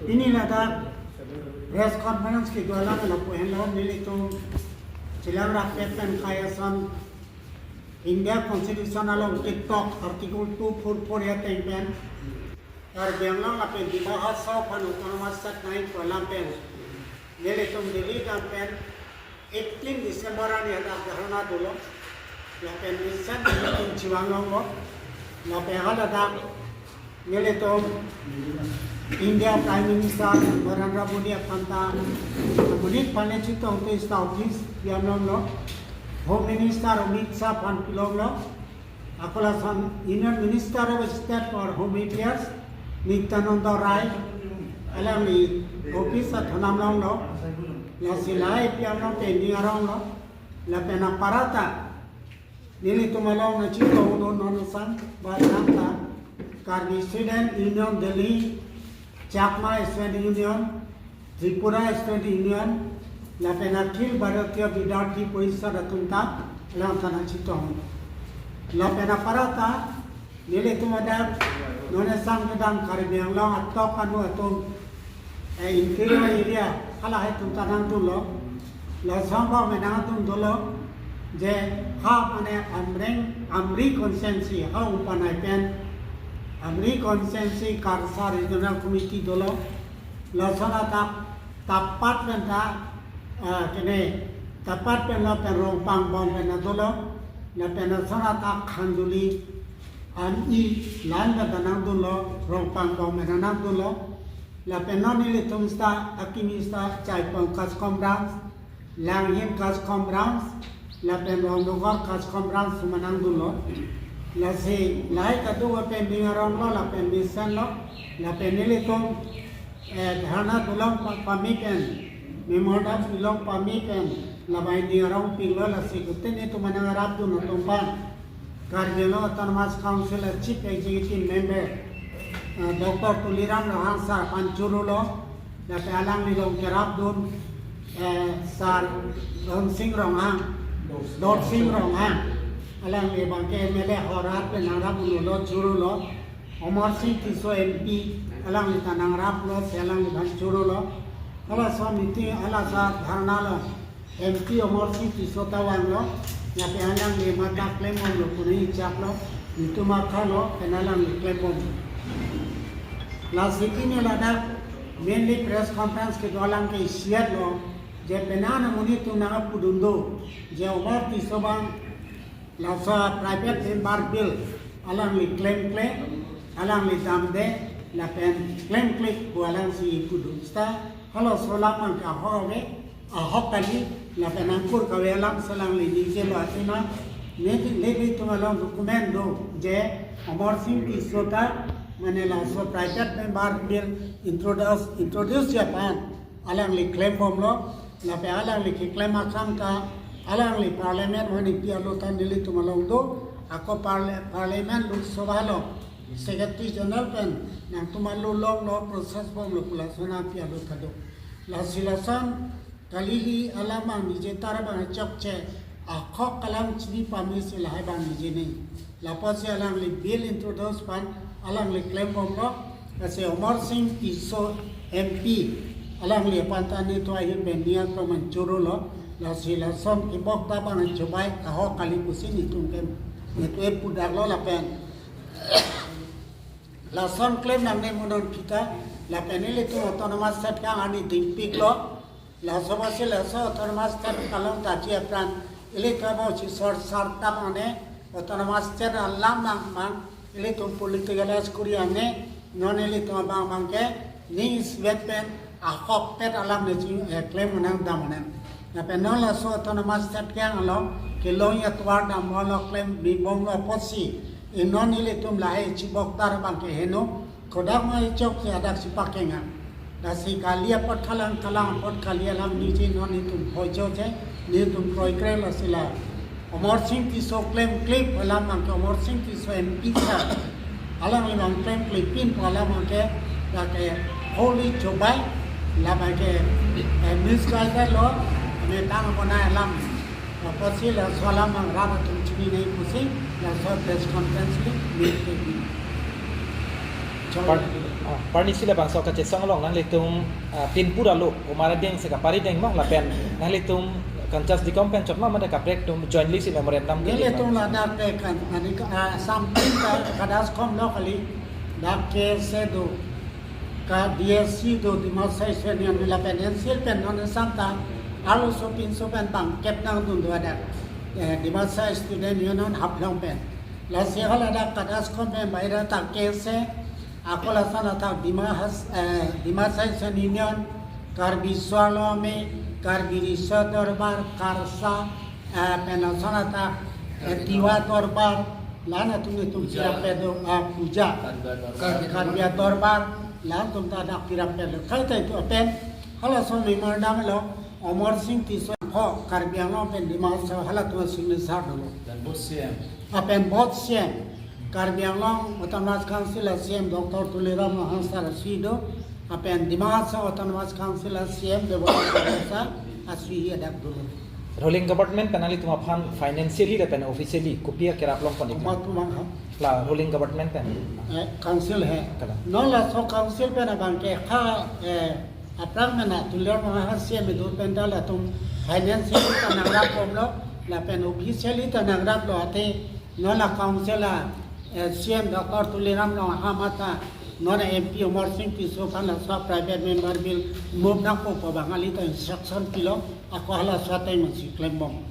ini ada press conference ke dua lang na po hello nilito silang rakyat kayasan India Constitution along TikTok Article 244 ya tempen Karbi Anglong lapen Dima Hasao pan autonomous state 9 ko lapen nilito Delhi lapen 18 December ani ada dharna dulu lapen mission nilito Jiwanglong ko lapen ada nilito India Prime Minister Narendra Modi apanta Modi pane chito to establish pianong lo Home Minister Amit Shah pan pilong lo akola san Union Minister of State for Home Affairs Nityananda Rai alam ni office at hanam long lo la silai pianong te niarong lo la pena parata nili tumalong na chito uno san ba nanta Karbi Student Union Delhi Chakma Student Union, Tripura Student Union, la Penakil Bharatiya Vidyarthi Parishad Atunta, la Tanah Chitong. La Penaparata, nile tumadam, none sang gedang Karbi Anglong atau kanu atung interior area, kala hai tunta nang tulo, la samba menang tung tulo, je ha ane amri konsensi ha upanai pen. Amri konsensi Karsa Regional Committee dolo lasana tapat benda kene tapat benda perong pang bom benda dolo na benda sana tak khanduli ani lan benda nang dolo rong pang bom benda nang dolo la benda nili tumsta akimista cai pangkas kombrans lang him kas kombrans la benda rong dogor kas kombrans sumanang dolo la se lai ka do pen bingaron lo la pen bisan lo la pen nile tom dhana tulong pamiken memorda tulong pamiken la bai bingaron pilo la se kutte ne to manang arab do no tompan Karbi Autonomous Council Chief Executive Member Dr. Tuliram Rahansa Panchuru lo la pe alang ni long kerap dun sar Don Singh Ronghang Dot Singh Ronghang alang le bangke mele horat pe nangrap lo churu lo Omar Singh Tiso MP alang le tanangrap lo selang le ban churu lo ala sa meeting ala sa dharna lo MP Omar Singh Tiso tawang lo ya pe alang le mata claim lo puni chak lo itu makha lo penalang le claim la sikini lada mainly press conference ke dolang ke share lo je penana muni tu na pudundo je Omar Tiso bang Lasa private member bill alang li claim alang li damde la pen claim ku alang si kudu sta halo solang ang ka howe a hokali la pen angkur ka welang salang li nije lo atina ne to alang dokumen do je Amar Singh Isota mane la so private member bill introduce Japan alang li claim bom lo la pe alang li claim asam ka alang li parliament mani pialo tan dili tumalong do ako parliament luk sobalo secretary general pen nang tumalo long lo process bom lo pula sona pialo thado la silasan kalili alama nije taraba chokche akho kalam chini pamis lahai ban nije nei la pose alang li bill introduce pan alang li claim bom lo ase Omar Singh Tiso MP alang li pantani to ahi benia to manchuru lo la sila som ibok tabang cobai kaho kali pusin itu kem itu pudak lo la pen la som claim nang ne monon kita la pen ile tu autonomous state ka ani dimpik lo la soba se la so autonomous state kalong ta chi apran ile ka bo chi sort ta mane autonomous state alam nang man ile tu political skuri ane non ile tu bang ke ni swet pen a hok pet alam ne chi claim nang damanen na penola so autonomous state kyang lo ke lo ya twar da molo claim bi bong lo posi inon ile tum lae chibok tar bang ke heno kodak ma chok se adak sipakenga da si kalia pot khalang pot kalia lam ni je non ni tum hojo je ni tum kroi kre la sila Omar Singh Tiso claim clip alam mang ke Omar Singh Tiso MP sa alang le mang claim clip pin alam mang ke da ke holy chobai la ba ke misguided lo ne tang bona lam pasi la salam ang rabat chini nei pusi la so press conference li parni sila bangsa ka cesang long nang litung tin pura lo umara deng se ka pari deng mong lapen nang litung KADHASDCOM pen chot ma mada ka prek tum jointly si memorandum ke Nili tung la dak ke kan ani something ka KADHASDCOM locally dak ke se do ka DSC do Dima session yang lapen ensil pen non santa alu sopin sopen bang kep nang dun do ada Dima student union hap long pen la se hala dak KADHASDCOM pen baira tak ke se aku la sana tak Dima session union Karbi Swalome Karbi Risa Dorbar Karsa penasana tak Tiwa Dorbar lana tungi tum kira pedo puja Karbi Dorbar lan tum tada kira pedo kai tai tu pen hala so memorandum lo Omar Singh tiso ho Karbi Anglong pen Dima sa hala tu signature dolo dan bos siam apen bot siam Karbi Anglong Autonomous Council siam Dr. Tulira Mahansar Sido apen Dima sa Autonomous Council siam Dewasa aswi adak dulu rolling government penali tuma fan financially le pen officially kopia kira plong pon umat tumang ha la rolling government pen council hai no la so council pe na bang ke kha aprang na tuler ma ha siam dur pen da la tum financially ta nagra kom lo la pen officially ta nagra lo ate no la council la siam Dr. Tuliram lo ha mata non MP Omar Singh tiso kana sa private member bill move na ko pa bangali ta instruction kilo ako hala sa tay man si claim bong